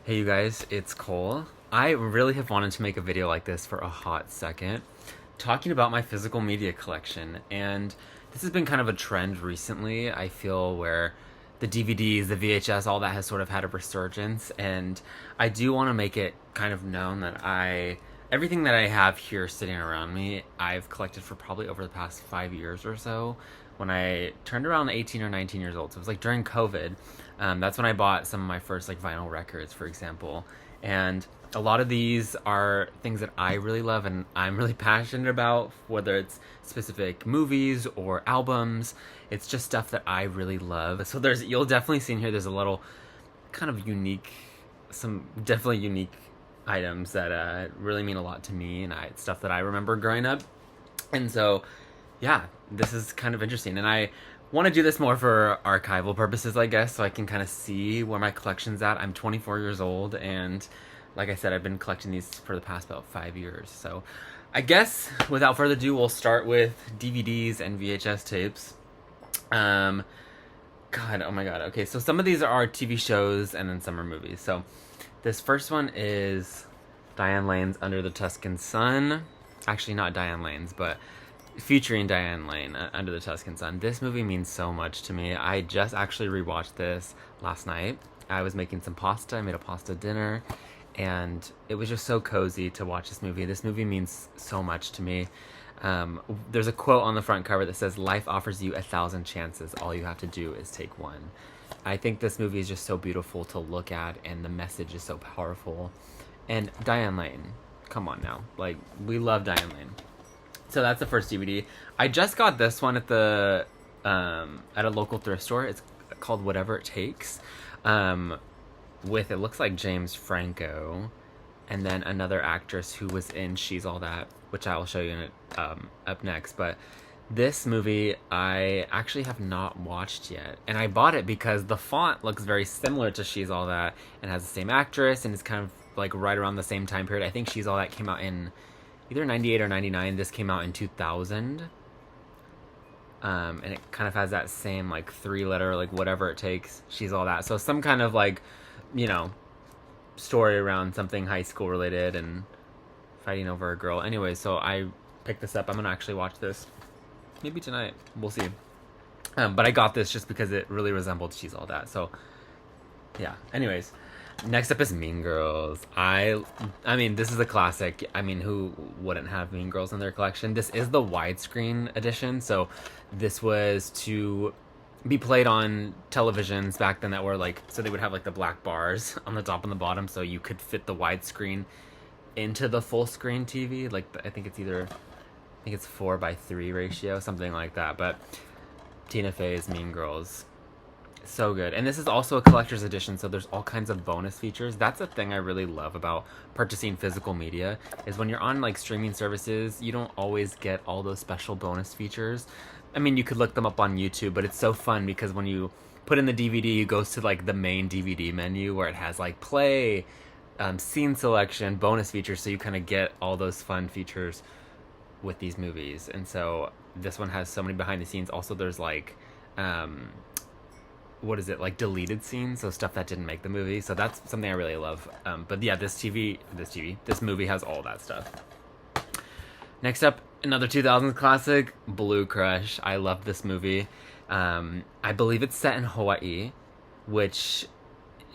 Hey you guys, it's Cole. I really have wanted to make a video like this for a hot second, talking about my physical media collection. And this has been kind of a trend recently, I feel, where the DVDs, the VHS, all that has sort of had a resurgence. And I do want to make it kind of known that everything that I have here sitting around me, I've collected for probably over the past 5 years or so. When I turned around 18 or 19 years old, so it was like during COVID. That's when I bought some of my first like vinyl records, for example. And a lot of these are things that I really love and I'm really passionate about, whether it's specific movies or albums. It's just stuff that I really love. So you'll definitely see in here, there's a little kind of unique, some definitely unique items that really mean a lot to me, and stuff that I remember growing up. And so, yeah, this is kind of interesting. And I want to do this more for archival purposes, I guess, so I can kind of see where my collection's at. I'm 24 years old, and like I said, I've been collecting these for the past about 5 years. So I guess without further ado, we'll start with DVDs and VHS tapes. Um, God, oh my God. Okay, so some of these are TV shows, and then some are movies. So this first one is Diane Lane's Under the Tuscan Sun. Actually, not Diane Lane's, but featuring Diane Lane, Under the Tuscan Sun. This movie means so much to me. I just actually rewatched this last night. I was making some pasta. I made a pasta dinner, and it was just so cozy to watch this movie. This movie means so much to me. There's a quote on the front cover that says, "Life offers you 1,000 chances. All you have to do is take one." I think this movie is just so beautiful to look at, and the message is so powerful. And Diane Lane, come on now. Like, we love Diane Lane. So that's the first DVD. I just got this one at a local thrift store. It's called Whatever It Takes, with, it looks like, James Franco, and then another actress who was in She's All That, which I will show you up next. But this movie I actually have not watched yet, and I bought it because the font looks very similar to She's All That and has the same actress, and it's kind of like right around the same time period. I think She's All That came out in either 98 or 99. This came out in 2000. And it kind of has that same like 3-letter, like Whatever It Takes, She's All That. So some kind of like, you know, story around something high school related and fighting over a girl. Anyway, so I picked this up. I'm gonna actually watch this maybe tonight. We'll see. But I got this just because it really resembled She's All That. So yeah. Anyways, next up is Mean Girls. I mean, this is a classic. I mean, who wouldn't have Mean Girls in their collection? This is the widescreen edition, so this was to be played on televisions back then that were like, so they would have like the black bars on the top and the bottom, so you could fit the widescreen into the full screen TV. Like, I think it's 4:3 ratio, something like that. But Tina Fey's Mean Girls, so good. And this is also a collector's edition, so there's all kinds of bonus features. That's a thing I really love about purchasing physical media, is when you're on like streaming services, you don't always get all those special bonus features. I mean, you could look them up on YouTube, but it's so fun because when you put in the DVD, it goes to like the main DVD menu where it has like play, scene selection, bonus features, so you kind of get all those fun features with these movies. And so this one has so many behind the scenes. Also, there's like what is it, like deleted scenes, so stuff that didn't make the movie. So that's something I really love. But yeah, this movie has all that stuff. Next up, another 2000s classic, Blue Crush. I love this movie. I believe it's set in Hawaii, which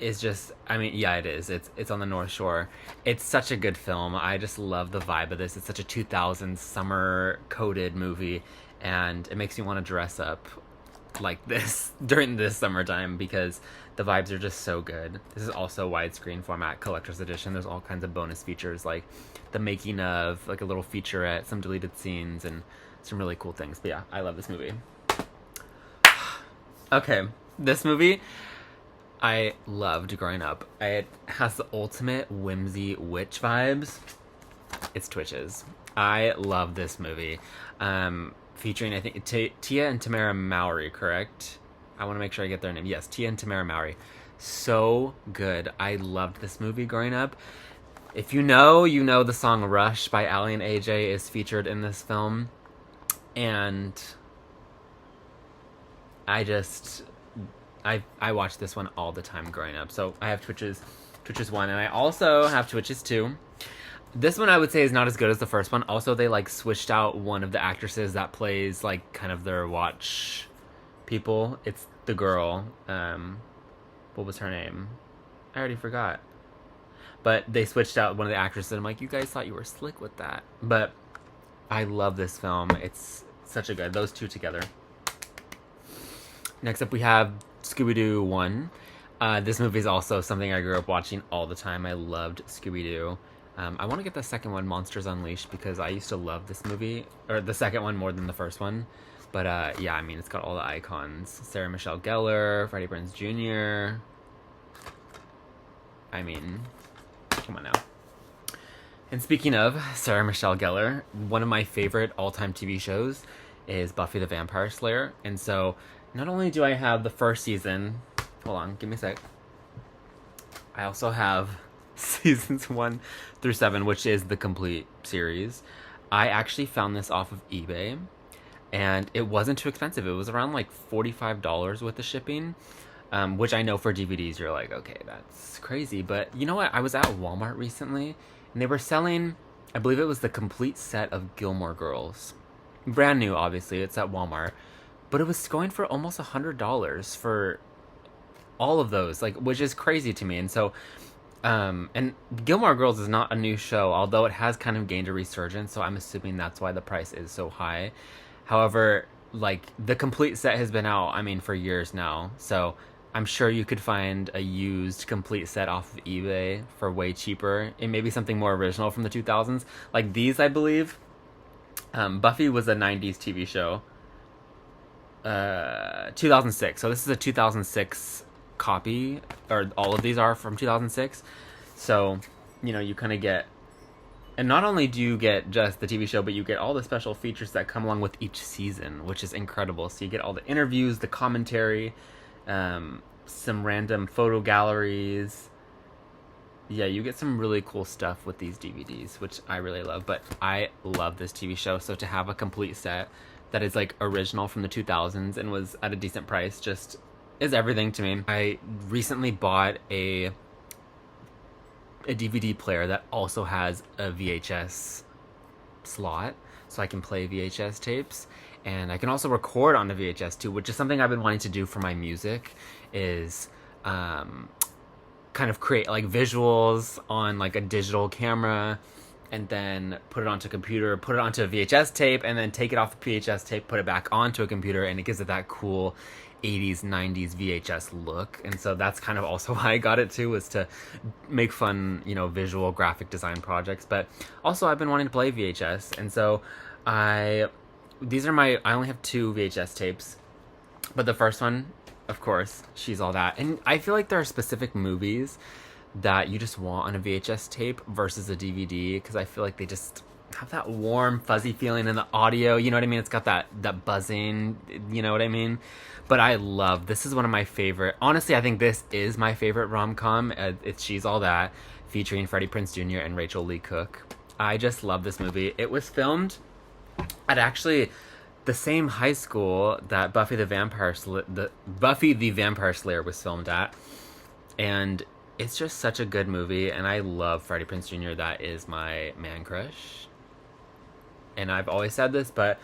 is just, I mean, yeah, it is. It's on the North Shore. It's such a good film. I just love the vibe of this. It's such a 2000s summer coded movie, and it makes me want to dress up like this during this summertime because the vibes are just so good. This is also widescreen format collector's edition. There's all kinds of bonus features like the making of, like a little featurette, some deleted scenes, and some really cool things. But yeah, I love this movie. Okay, this movie I loved growing up. It has the ultimate whimsy witch vibes. It's Twitches. I love this movie. Featuring, I think, Tia and Tamara Mowry, correct? I want to make sure I get their name. Yes, Tia and Tamara Mowry. So good. I loved this movie growing up. If you know, you know the song Rush by Ally and AJ is featured in this film. And I watched this one all the time growing up. So I have Twitches Twitches 1, and I also have Twitches 2. This one I would say is not as good as the first one. Also, they like switched out one of the actresses that plays like kind of their watch people. It's the girl. What was her name? I already forgot. But they switched out one of the actresses. And I'm like, you guys thought you were slick with that. But I love this film. It's such a good. Those two together. Next up, we have Scooby-Doo 1. This movie is also something I grew up watching all the time. I loved Scooby-Doo. I want to get the second one, Monsters Unleashed, because I used to love this movie, or the second one more than the first one. But yeah, I mean, it's got all the icons. Sarah Michelle Gellar, Freddie Prinze Jr. I mean, come on now. And speaking of Sarah Michelle Gellar, one of my favorite all-time TV shows is Buffy the Vampire Slayer. And so, not only do I have the first season... Hold on, give me a sec. I also have seasons 1 through 7, which is the complete series. I actually found this off of eBay, and it wasn't too expensive. It was around like $45 with the shipping, which I know for DVDs you're like, okay, that's crazy. But you know what? I was at Walmart recently, and they were selling, I believe it was the complete set of Gilmore Girls. Brand new, obviously. It's at Walmart. But it was going for almost $100 for all of those, like, which is crazy to me. And so, and Gilmore Girls is not a new show, although it has kind of gained a resurgence, so I'm assuming that's why the price is so high. However, like, the complete set has been out, I mean, for years now, so I'm sure you could find a used complete set off of eBay for way cheaper. It may be something more original from the 2000s. Like these, I believe. Buffy was a 90s TV show. 2006. So this is a 2006 copy, or all of these are from 2006. So, you know, you kind of get, and not only do you get just the TV show, but you get all the special features that come along with each season, which is incredible. So you get all the interviews, the commentary, some random photo galleries. Yeah, you get some really cool stuff with these DVDs, which I really love. But I love this TV show, so to have a complete set that is like original from the 2000s and was at a decent price just is everything to me. I recently bought a DVD player that also has a VHS slot, so I can play VHS tapes, and I can also record on the VHS too, which is something I've been wanting to do for my music, is kind of create like visuals on like a digital camera, and then put it onto a computer, put it onto a VHS tape, and then take it off the VHS tape, put it back onto a computer, and it gives it that cool 80s, 90s VHS look. And so that's kind of also why I got it too, was to make fun, you know, visual graphic design projects. But also I've been wanting to play VHS, and so I only have 2 VHS tapes, but the first one, of course, She's All That. And I feel like there are specific movies that you just want on a VHS tape versus a DVD, because I feel like they just have that warm, fuzzy feeling in the audio, you know what I mean? It's got that buzzing, you know what I mean? But I love, this is one of my favorite, honestly, I think this is my favorite rom-com. It's She's All That, featuring Freddie Prinze Jr. and Rachel Lee Cook. I just love this movie. It was filmed at actually the same high school that Buffy the Vampire Slayer was filmed at, and it's just such a good movie, and I love Freddie Prinze Jr. That is my man crush. And I've always said this, but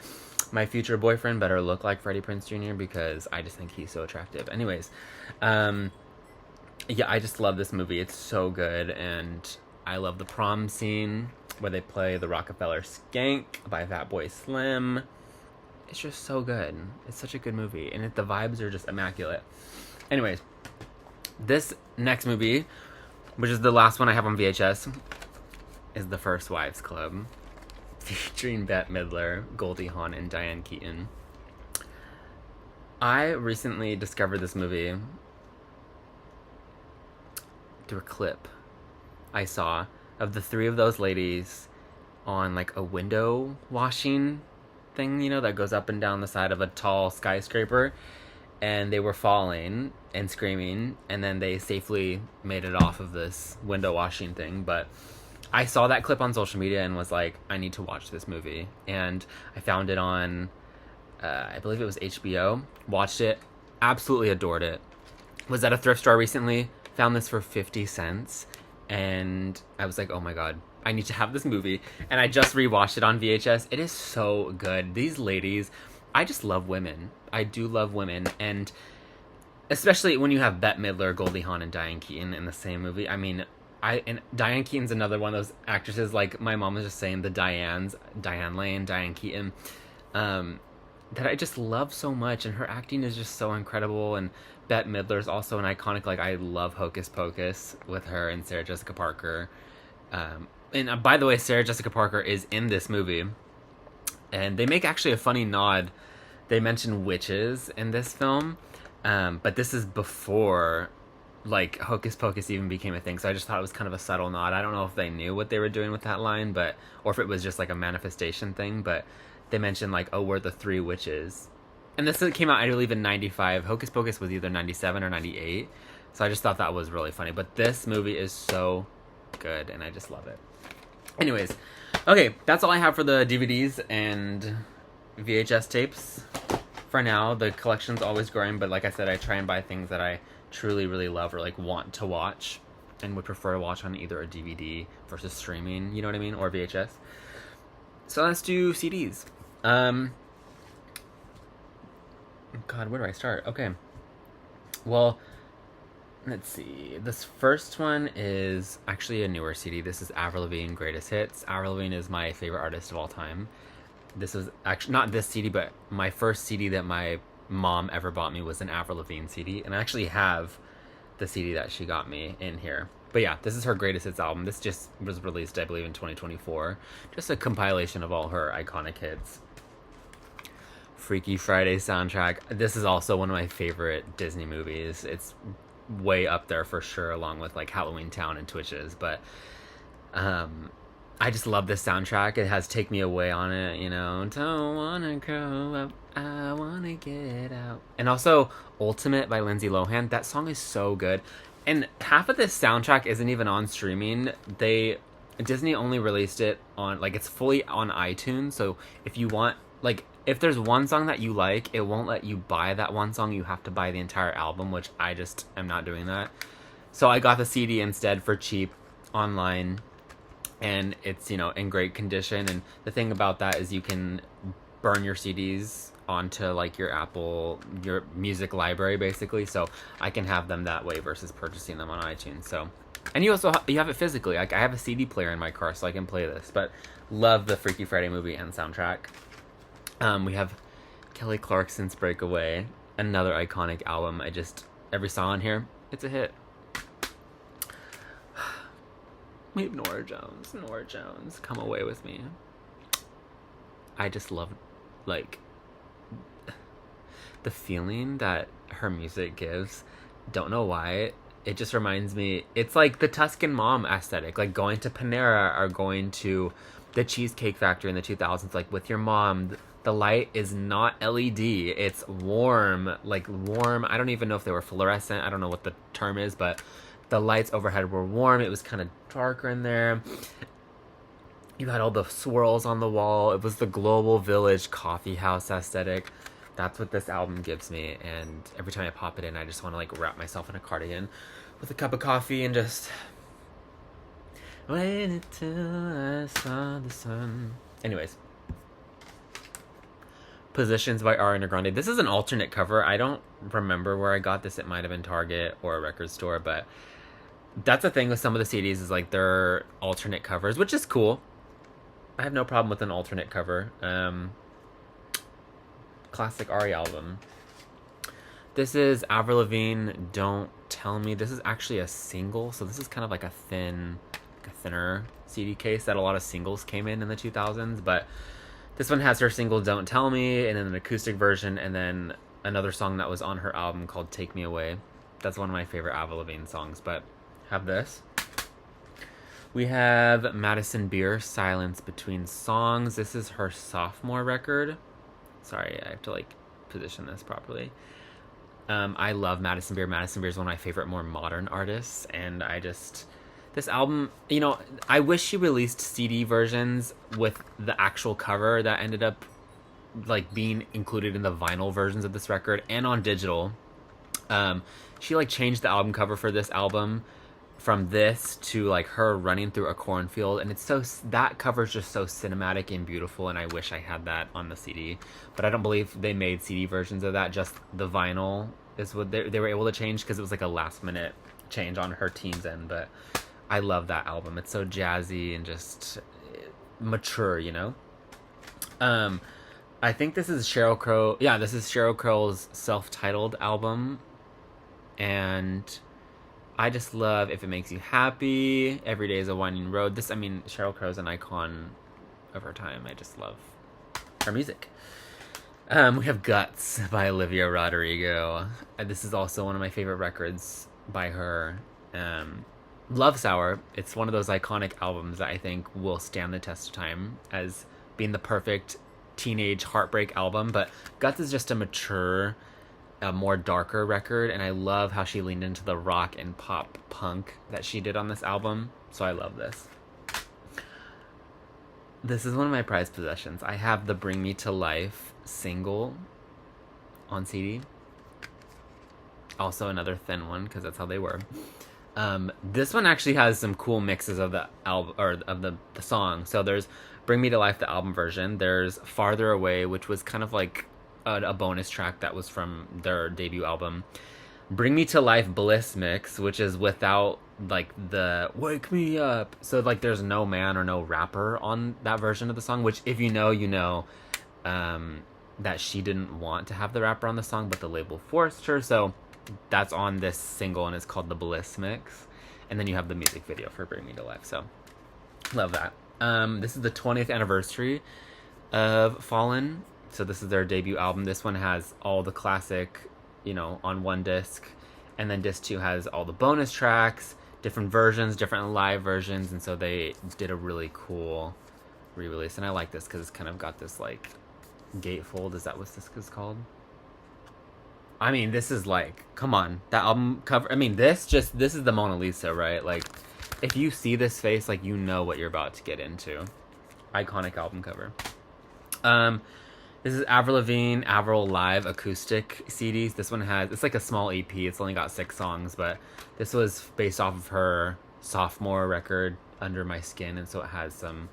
my future boyfriend better look like Freddie Prinze Jr. because I just think he's so attractive. Anyways, yeah, I just love this movie. It's so good, and I love the prom scene where they play the Rockefeller Skank by Fatboy Slim. It's just so good. It's such a good movie, and the vibes are just immaculate. Anyways, this next movie, which is the last one I have on VHS, is The First Wives Club, featuring Bette Midler, Goldie Hawn, and Diane Keaton. I recently discovered this movie through a clip I saw of the 3 of those ladies on like a window washing thing, you know, that goes up and down the side of a tall skyscraper, and they were falling and screaming, and then they safely made it off of this window washing thing. But I saw that clip on social media and was like, I need to watch this movie. And I found it on, I believe it was HBO. Watched it. Absolutely adored it. Was at a thrift store recently. Found this for 50 cents. and I was like, oh my god, I need to have this movie. And I just rewatched it on VHS. It is so good. These ladies, I just love women. I do love women, and especially when you have Bette Midler, Goldie Hawn, and Diane Keaton in the same movie. I mean, and Diane Keaton's another one of those actresses. Like my mom was just saying, the Diane Lane, Diane Keaton, that I just love so much, and her acting is just so incredible. And Bette Midler is also an iconic. Like I love Hocus Pocus with her and Sarah Jessica Parker. And by the way, Sarah Jessica Parker is in this movie, and they make actually a funny nod. They mention witches in this film, but this is before like Hocus Pocus even became a thing. So I just thought it was kind of a subtle nod. I don't know if they knew what they were doing with that line, but or if it was just like a manifestation thing. But they mentioned like, oh, we're the three witches, and this came out I believe in '95. Hocus Pocus was either '97 or '98. So I just thought that was really funny. But this movie is so good, and I just love it. Anyways, okay, that's all I have for the DVDs and VHS tapes. For now, the collection's always growing, but like I said, I try and buy things that I truly, really love or like want to watch and would prefer to watch on either a DVD versus streaming, you know what I mean, or VHS. So let's do CDs. God, where do I start? Okay. Well, let's see. This first one is actually a newer CD. This is Avril Lavigne Greatest Hits. Avril Lavigne is my favorite artist of all time. This was actually not this CD, but my first CD that my mom ever bought me was an Avril Lavigne CD, and I actually have the CD that she got me in here. But yeah, this is her Greatest Hits album. This just was released, I believe, in 2024. Just a compilation of all her iconic hits. Freaky Friday soundtrack. This is also one of my favorite Disney movies. It's way up there for sure, along with like Halloween Town and Twitches. But I just love this soundtrack. It has Take Me Away on it, you know. Don't wanna grow up, I wanna get out. And also Ultimate by Lindsay Lohan. That song is so good. And half of this soundtrack isn't even on streaming. Disney only released it on, like, it's fully on iTunes. So if you want, like, if there's one song that you like, it won't let you buy that one song. You have to buy the entire album, which I just am not doing that. So I got the CD instead for cheap online. And it's, you know, in great condition. And the thing about that is you can burn your CDs onto like your music library basically. So I can have them that way versus purchasing them on iTunes. So, and you also you have it physically. Like I have a CD player in my car, so I can play this. But love the Freaky Friday movie and soundtrack. We have Kelly Clarkson's Breakaway, another iconic album. Every song on here, it's a hit. We have Norah Jones, Come Away With Me. I just love, like, the feeling that her music gives. Don't know why. It just reminds me, it's like the Tuscan Mom aesthetic, like going to Panera or going to the Cheesecake Factory in the 2000s, like with your mom. The light is not LED, it's warm, I don't even know if they were fluorescent, I don't know what the term is, but the lights overhead were warm. It was kind of darker in there. You had all the swirls on the wall. It was the Global Village coffee house aesthetic. That's what this album gives me. And every time I pop it in, I just want to like wrap myself in a cardigan with a cup of coffee and just wait until I saw the sun. Anyways. Positions by Ariana Grande. This is an alternate cover. I don't remember where I got this. It might have been Target or a record store, but that's the thing with some of the CDs is like they're alternate covers, which is cool. I have no problem with an alternate cover. Classic Ari album. This is Avril Lavigne, Don't Tell Me. This is actually a single, so this is kind of like a thinner CD case that a lot of singles came in the 2000s, but this one has her single Don't Tell Me, and then an acoustic version, and then another song that was on her album called Take Me Away. That's one of my favorite Avril Lavigne songs, but have this. We have Madison Beer, Silence Between Songs. This is her sophomore record. Sorry, I have to like position this properly. I love Madison Beer. Madison Beer is one of my favorite more modern artists, and this album, you know, I wish she released CD versions with the actual cover that ended up like being included in the vinyl versions of this record and on digital. She like changed the album cover for this album from this to like her running through a cornfield, and it's so, that cover's just so cinematic and beautiful, and I wish I had that on the CD, but I don't believe they made CD versions of that. Just the vinyl is what they were able to change, because it was like a last minute change on her team's end. But I love that album. It's so jazzy and just mature, you know. I think this is Sheryl Crow. Yeah, this is Sheryl Crow's self-titled album, and I just love If It Makes You Happy, Every Day is a Winding Road. This, I mean, Sheryl Crow's an icon of her time. I just love her music. We have Guts by Olivia Rodrigo. This is also one of my favorite records by her. Love Sour. It's one of those iconic albums that I think will stand the test of time as being the perfect teenage heartbreak album. But Guts is just a mature, a more darker record, and I love how she leaned into the rock and pop punk that she did on this album. So I love this. This is one of my prized possessions. I have the Bring Me to Life single on CD. Also another thin one, because that's how they were. This one actually has some cool mixes of the album, or of the song. So there's Bring Me to Life, the album version. There's Farther Away, which was kind of like a bonus track that was from their debut album. Bring Me to Life Bliss mix, which is without like the Wake Me Up. So like there's no man or no rapper on that version of the song, which if you know, you know, that she didn't want to have the rapper on the song, but the label forced her. So that's on this single, and it's called the Bliss mix. And then you have the music video for Bring Me to Life. So love that. This is the 20th anniversary of Fallen. So this is their debut album. This one has all the classic, you know, on one disc. And then disc 2 has all the bonus tracks, different versions, different live versions. And so they did a really cool re-release. And I like this because it's kind of got this like gatefold. Is that what this is called? I mean, this is like, come on, that album cover. I mean, this is the Mona Lisa, right? Like, if you see this face, like, you know what you're about to get into. Iconic album cover. This is Avril Lavigne, Avril Live acoustic CDs. This one has, it's like a small EP. It's only got 6 songs, but this was based off of her sophomore record, Under My Skin, and so it has some,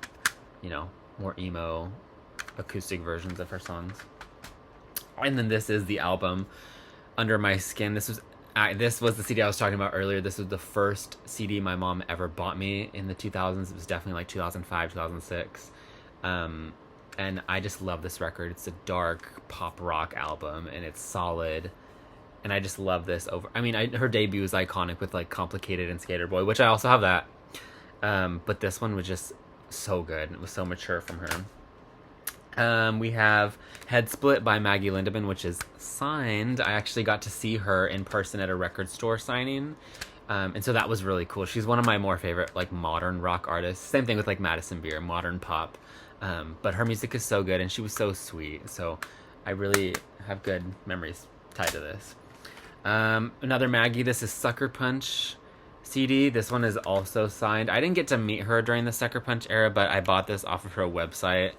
you know, more emo acoustic versions of her songs. And then this is the album, Under My Skin. This was the CD I was talking about earlier. This was the first CD my mom ever bought me in the 2000s. It was definitely like 2005, 2006. And I just love this record. It's a dark pop rock album, and it's solid. And I just love this over. I mean, her debut was iconic with like Complicated and Skater Boy, which I also have that. But this one was just so good. It was so mature from her. We have Head Split by Maggie Lindemann, which is signed. I actually got to see her in person at a record store signing. And so that was really cool. She's one of my more favorite like modern rock artists. Same thing with like Madison Beer, modern pop. But her music is so good, and she was so sweet. So I really have good memories tied to this. Another Maggie, this is Sucker Punch CD. This one is also signed. I didn't get to meet her during the Sucker Punch era, but I bought this off of her website,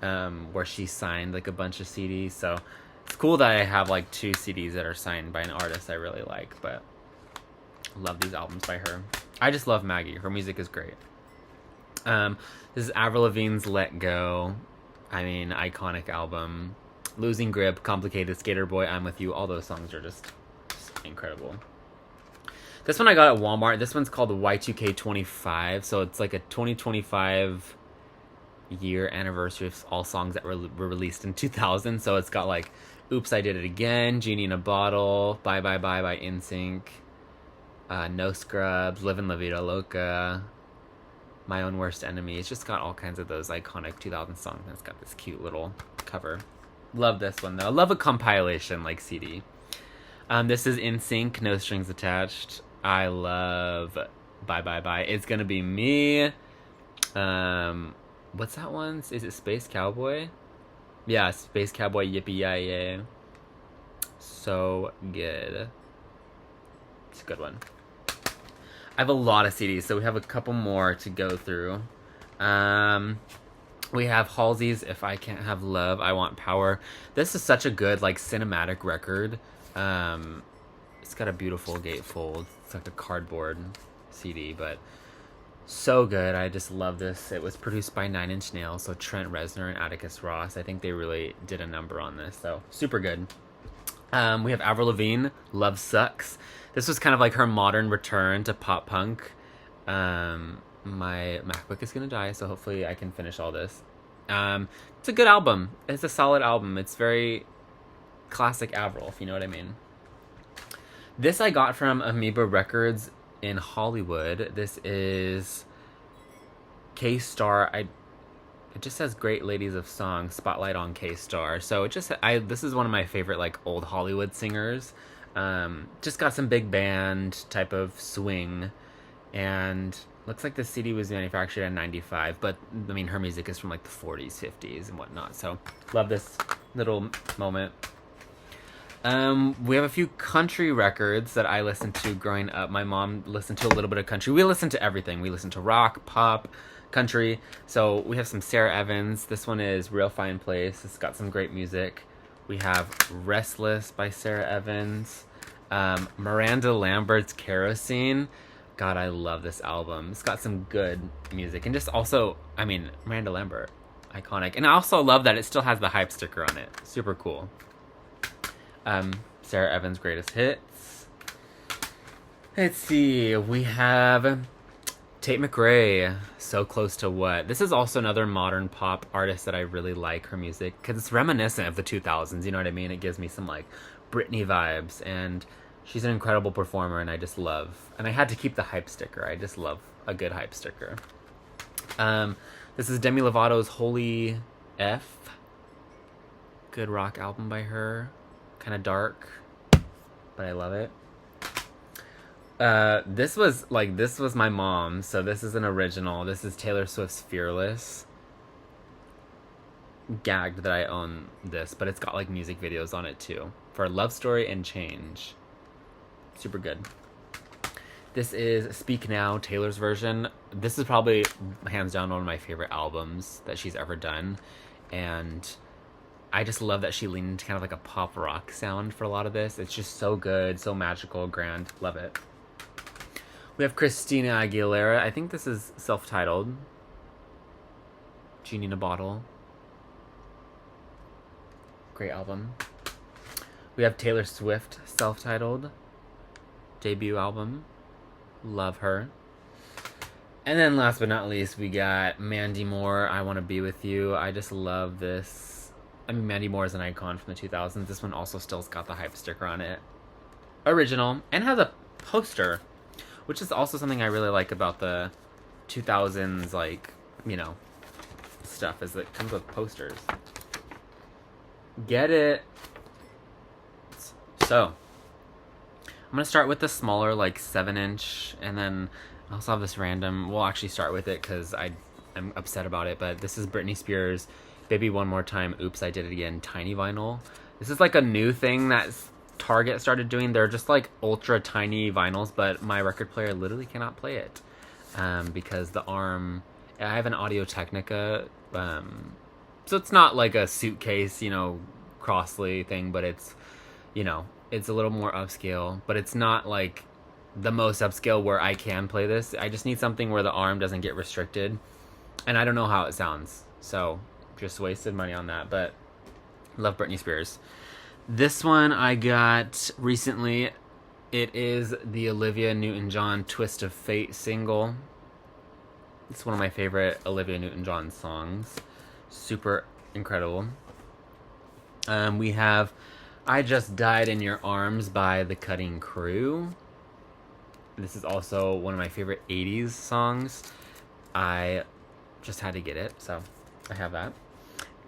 where she signed like a bunch of CDs. So it's cool that I have like 2 CDs that are signed by an artist I really like, but I love these albums by her. I just love Maggie. Her music is great. This is Avril Lavigne's Let Go. I mean, iconic album. Losing Grip, Complicated, Skater Boy, I'm With You. All those songs are just incredible. This one I got at Walmart. This one's called the Y2K25. So it's like a 2025 year anniversary of all songs that were released in 2000. So it's got like Oops, I Did It Again, Genie in a Bottle, Bye Bye Bye by NSYNC, No Scrubs, Livin' La Vida Loca, My Own Worst Enemy. It's just got all kinds of those iconic 2000 songs, and it's got this cute little cover. Love this one though. I love a compilation like CD. This is NSYNC, No Strings Attached. I love Bye Bye Bye. It's Gonna Be Me. What's that one? Is it Space Cowboy? Yeah, Space Cowboy, Yippee-Yi-Yay. So good. It's a good one. I have a lot of CDs, so we have a couple more to go through. We have Halsey's If I Can't Have Love, I Want Power. This is such a good, like, cinematic record. It's got a beautiful gatefold. It's like a cardboard CD, but so good. I just love this. It was produced by Nine Inch Nails, so Trent Reznor and Atticus Ross. I think they really did a number on this, so super good. We have Avril Lavigne, Love Sucks. This was kind of like her modern return to pop punk. My MacBook is gonna die, so hopefully I can finish all this. It's a good album. It's a solid album. It's very classic Avril, if you know what I mean. This I got from Amoeba Records in Hollywood. This is K-Star. It just says Great Ladies of Song, Spotlight on K-Star. So this is one of my favorite like old Hollywood singers. Just got some big band type of swing, and looks like the CD was manufactured in 95, but I mean her music is from like the 40s, 50s and whatnot. So love this little moment. We have a few country records that I listened to growing up. My mom listened to a little bit of country. We listened to everything. We listened to rock, pop, country. So we have some Sarah Evans. This one is Real Fine Place. It's got some great music. We have Restless by Sarah Evans. Miranda Lambert's Kerosene. God, I love this album. It's got some good music. And just also, I mean, Miranda Lambert, iconic. And I also love that it still has the hype sticker on it. Super cool. Sarah Evans' Greatest Hits. Let's see. We have Tate McRae, So Close to What. This is also another modern pop artist that I really like her music because it's reminiscent of the 2000s. You know what I mean? It gives me some like Britney vibes, and she's an incredible performer, and I just love. And I had to keep the hype sticker. I just love a good hype sticker. This is Demi Lovato's Holy F. Good rock album by her. Kind of dark, but I love it. This was my mom, so this is an original. This is Taylor Swift's Fearless. Gagged that I own this, but it's got like music videos on it too for Love Story and Change. Super good. This is Speak Now, Taylor's version. This is probably hands down one of my favorite albums that she's ever done, and I just love that she leaned into kind of like a pop rock sound for a lot of this. It's just so good, so magical, grand. Love it. We have Christina Aguilera. I think this is self-titled. Genie in a Bottle. Great album. We have Taylor Swift, self-titled. Debut album. Love her. And then last but not least, we got Mandy Moore, I Want to Be With You. I just love this. I mean, Mandy Moore is an icon from the 2000s. This one also still's got the hype sticker on it. Original. And has a poster, which is also something I really like about the 2000s, like, you know, stuff, is it comes with posters. Get it? So, I'm going to start with the smaller, like, 7-inch, and then I also have this random, we'll actually start with it because I'm upset about it, but this is Britney Spears' Baby One More Time, Oops, I Did It Again, tiny vinyl. This is like a new thing that Target started doing. They're just like ultra tiny vinyls, but my record player literally cannot play it because the arm, I have an Audio Technica, so it's not like a suitcase, you know, Crossley thing, but it's, you know, it's a little more upscale, but it's not like the most upscale where I can play this. I just need something where the arm doesn't get restricted, and I don't know how it sounds, so just wasted money on that, but love Britney Spears. This one I got recently. It is the Olivia Newton-John Twist of Fate single. It's one of my favorite Olivia Newton-John songs. Super incredible. We have I Just Died in Your Arms by The Cutting Crew. This is also one of my favorite 80s songs. I just had to get it, so I have that.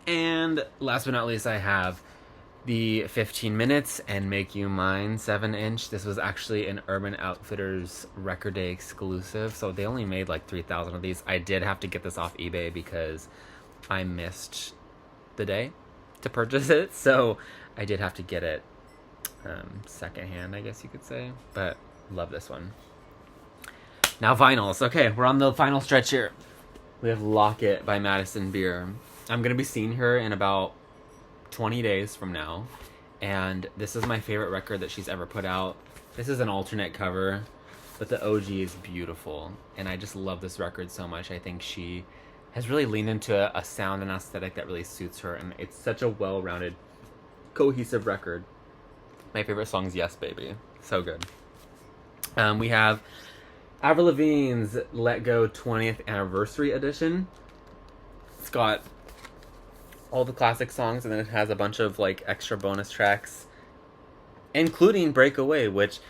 And last but not least, I have the 15 Minutes and Make You Mine 7-inch. This was actually an Urban Outfitters Record Day exclusive, so they only made like 3,000 of these. I did have to get this off eBay because I missed the day to purchase it, so I did have to get it secondhand, I guess you could say, but love this one. Now vinyls. Okay, we're on the final stretch here. We have Lock It by Madison Beer. I'm going to be seeing her in about 20 days from now, and this is my favorite record that she's ever put out. This is an alternate cover. but the OG is beautiful, and I just love this record so much. I think she has really leaned into a sound and aesthetic that really suits her, and it's such a well-rounded, cohesive record. My favorite song is Yes Baby. So good. We have Avril Lavigne's Let Go 20th Anniversary Edition. It's got all the classic songs, and then it has a bunch of like extra bonus tracks, including Breakaway, which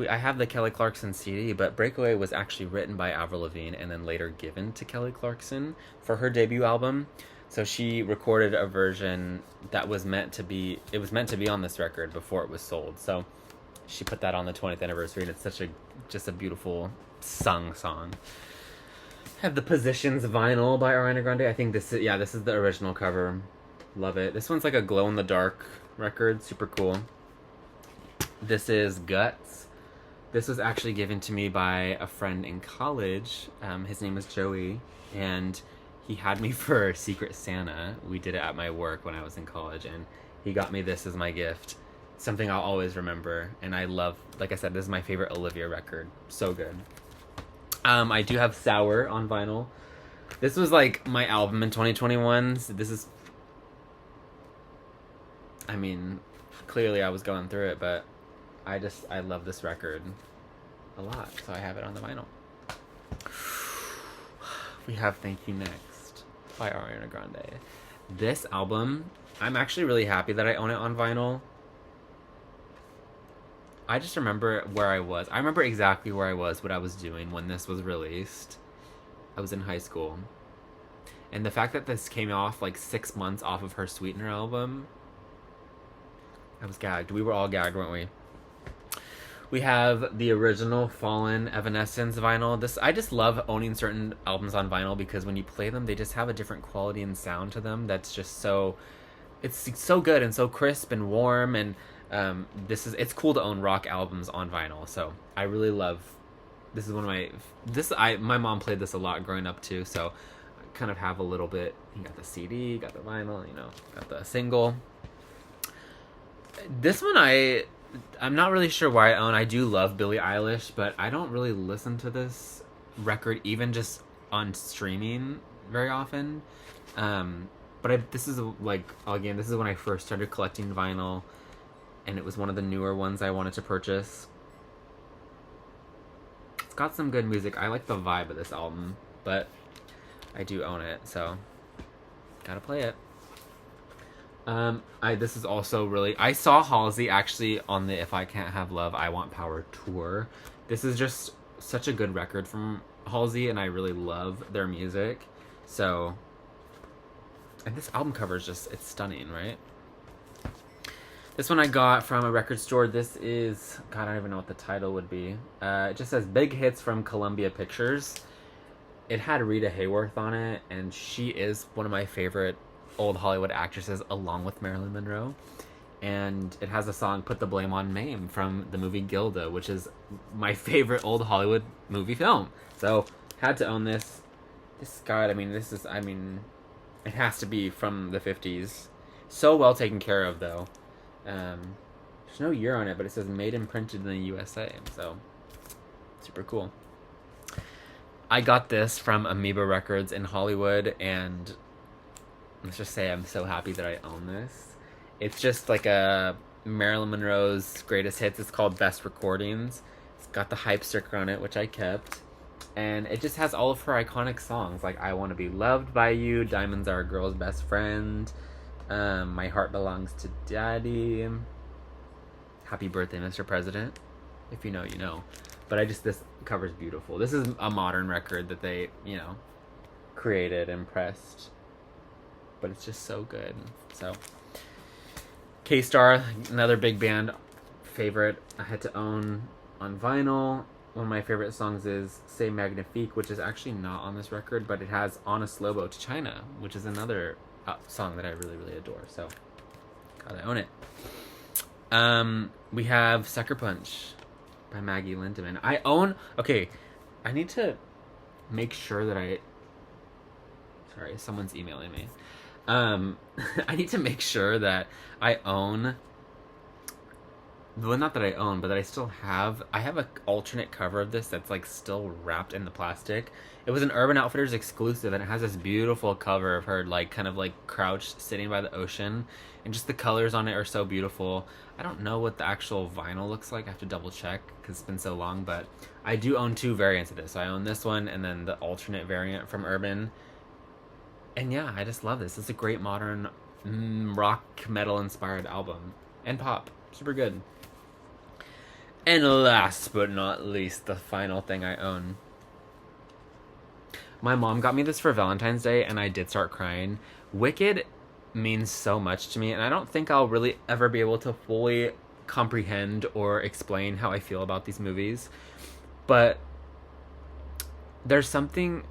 I have the Kelly Clarkson CD, but Breakaway was actually written by Avril Lavigne and then later given to Kelly Clarkson for her debut album. So she recorded a version that was meant to be on this record before it was sold. So she put that on the 20th anniversary, and it's just a beautiful sung song. I have the Positions vinyl by Ariana Grande. I think this is the original cover. Love it. This one's like a glow in the dark record, super cool. This is Guts. This was actually given to me by a friend in college. His name is Joey, and he had me for Secret Santa. We did it at my work when I was in college, and he got me this as my gift. Something I'll always remember, and I love, like I said, this is my favorite Olivia record. So good. I do have Sour on vinyl. This was like my album in 2021. So this is, I mean, clearly I was going through it, but I love this record a lot, so I have it on the vinyl. We have Thank You Next by Ariana Grande. This album, I'm actually really happy that I own it on vinyl. I just remember where I was. I remember exactly where I was, what I was doing when this was released. I was in high school. And the fact that this came off like 6 months off of her Sweetener album, I was gagged. We were all gagged, weren't we? We have the original Fallen Evanescence vinyl. I just love owning certain albums on vinyl because when you play them, they just have a different quality and sound to them that's just it's so good and so crisp and warm, and it's cool to own rock albums on vinyl. So I really love, this is one of my mom played this a lot growing up too, so I kind of have a little bit. You got the CD, got the vinyl, got the single. This one I'm not really sure why I own. I do love Billie Eilish, but I don't really listen to this record even just on streaming very often. This is when I first started collecting vinyl, and it was one of the newer ones I wanted to purchase. It's got some good music. I like the vibe of this album, but I do own it, so gotta play it. This is also really, I saw Halsey actually on the If I Can't Have Love, I Want Power tour. This is just such a good record from Halsey, and I really love their music. So, and this album cover is it's stunning, right? This one I got from a record store. This is, God, I don't even know what the title would be. It just says Big Hits from Columbia Pictures. It had Rita Hayworth on it, and she is one of my favorite old Hollywood actresses along with Marilyn Monroe. And it has a song Put the Blame on Mame from the movie Gilda, which is my favorite old Hollywood movie film. So had to own this. It has to be from the 50s. So well taken care of though. There's no year on it, but it says made and printed in the USA, so super cool. I got this from Amoeba Records in Hollywood, and let's just say I'm so happy that I own this. It's just like a Marilyn Monroe's greatest hits. It's called Best Recordings. It's got the hype sticker on it, which I kept. And it just has all of her iconic songs, like I Want to Be Loved by You, Diamonds Are a Girl's Best Friend, My Heart Belongs to Daddy, Happy Birthday, Mr. President. If you know, you know. But this cover's beautiful. This is a modern record that they, created and pressed. But it's just so good. So, K-Star, another big band favorite I had to own on vinyl. One of my favorite songs is Say Magnifique, which is actually not on this record, but it has Honest Lobo to China, which is another song that I really, really adore. So, gotta own it. We have Sucker Punch by Maggie Lindemann. I need to make sure that sorry, someone's emailing me. I need to make sure that I own well, not that I own, but that I still have. I have a alternate cover of this that's like still wrapped in the plastic. It was an Urban Outfitters exclusive, and it has this beautiful cover of her like kind of like crouched, sitting by the ocean, and just the colors on it are so beautiful. I don't know what the actual vinyl looks like. I have to double check because it's been so long, but I do own two variants of this. So I own this one and then the alternate variant from Urban. And yeah, I just love this. It's a great modern rock metal inspired album and pop. Super good. And last but not least, the final thing I own. My mom got me this for Valentine's Day, and I did start crying. Wicked means so much to me, and I don't think I'll really ever be able to fully comprehend or explain how I feel about these movies. But there's something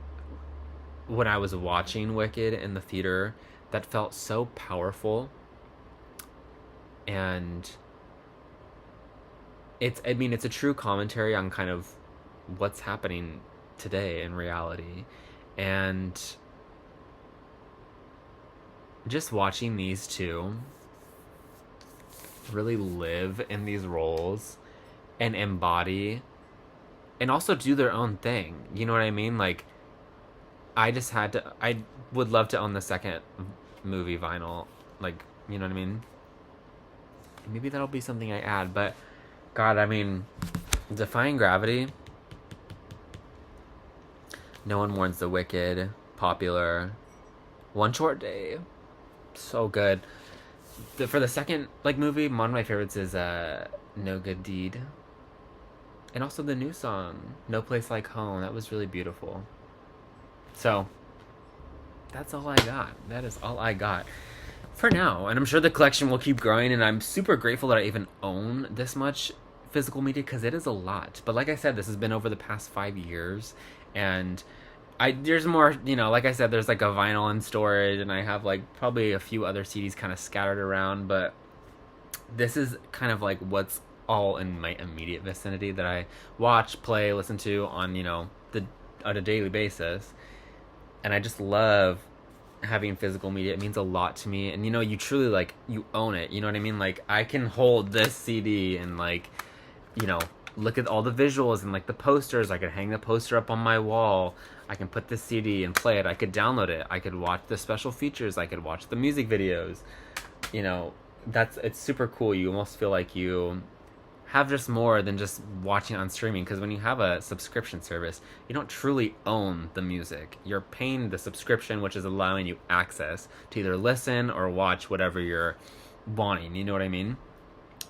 when I was watching Wicked in the theater that felt so powerful. And it's a true commentary on kind of what's happening today in reality. And just watching these two really live in these roles and embody and also do their own thing. You know what I mean? Like, I would love to own the second movie vinyl. Like, you know what I mean? Maybe that'll be something I add, but God, I mean, Defying Gravity, No One Mourns the Wicked, popular. One Short Day, so good. For the second movie, one of my favorites is No Good Deed, and also the new song No Place Like Home. That was really beautiful. So that's all I got. That is all I got for now, and I'm sure the collection will keep growing, and I'm super grateful that I even own this much physical media, because it is a lot. But like I said, this has been over the past 5 years, and there's more, like I said, there's like a vinyl in storage, and I have like probably a few other CDs kind of scattered around, but this is kind of like what's all in my immediate vicinity that I watch, play, listen to on on a daily basis. And I just love having physical media. It means a lot to me, and you truly you own it. You know what I mean? Like, I can hold this CD and look at all the visuals and the posters. I could hang the poster up on my wall. I can put this CD and play it. I could download it. I could watch the special features. I could watch the music videos. It's super cool. You almost feel like you have just more than just watching on streaming, because when you have a subscription service, you don't truly own the music. You're paying the subscription, which is allowing you access to either listen or watch whatever you're wanting. You know what I mean?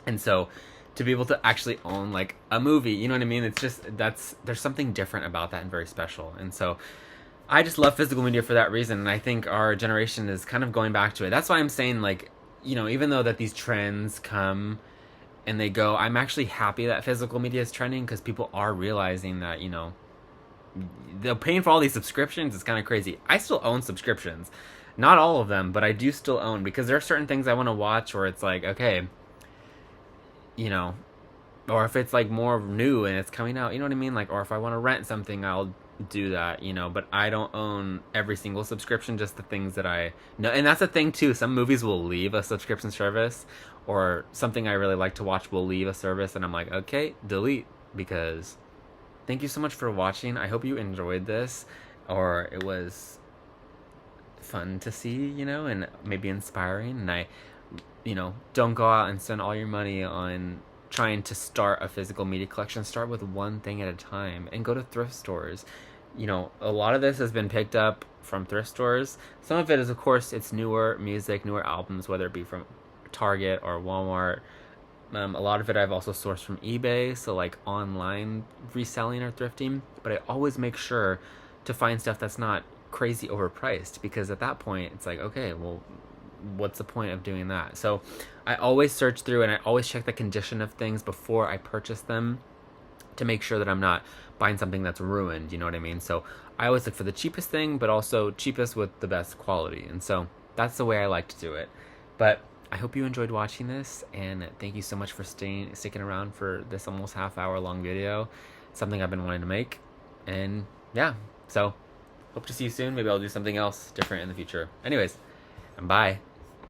And so to be able to actually own a movie, you know what I mean? It's just, there's something different about that and very special. And so I just love physical media for that reason. And I think our generation is kind of going back to it. That's why I'm saying even though that these trends come and they go, I'm actually happy that physical media is trending, because people are realizing that, they're paying for all these subscriptions. It's kind of crazy. I still own subscriptions. Not all of them, but I do still own, because there are certain things I want to watch where it's like, okay, or if it's more new and it's coming out, you know what I mean? Or if I want to rent something, I'll do that, but I don't own every single subscription, just the things that I know. And that's the thing too. Some movies will leave a subscription service, or something I really like to watch will leave a service, and I'm like, okay, delete. Because thank you so much for watching. I hope you enjoyed this, or it was fun to see, and maybe inspiring. And I, don't go out and spend all your money on trying to start a physical media collection. Start with one thing at a time, and go to thrift stores. A lot of this has been picked up from thrift stores. Some of it is, of course, it's newer music, newer albums, whether it be from Target or Walmart. A lot of it I've also sourced from eBay, so online reselling or thrifting. But I always make sure to find stuff that's not crazy overpriced, because at that point it's like, okay, well, what's the point of doing that? So I always search through, and I always check the condition of things before I purchase them, to make sure that I'm not buying something that's ruined, you know what I mean? So I always look for the cheapest thing, but also cheapest with the best quality. And so that's the way I like to do it. But I hope you enjoyed watching this, and thank you so much for sticking around for this almost half-hour long video. It's something I've been wanting to make. And yeah, so hope to see you soon. Maybe I'll do something else different in the future. Anyways, bye.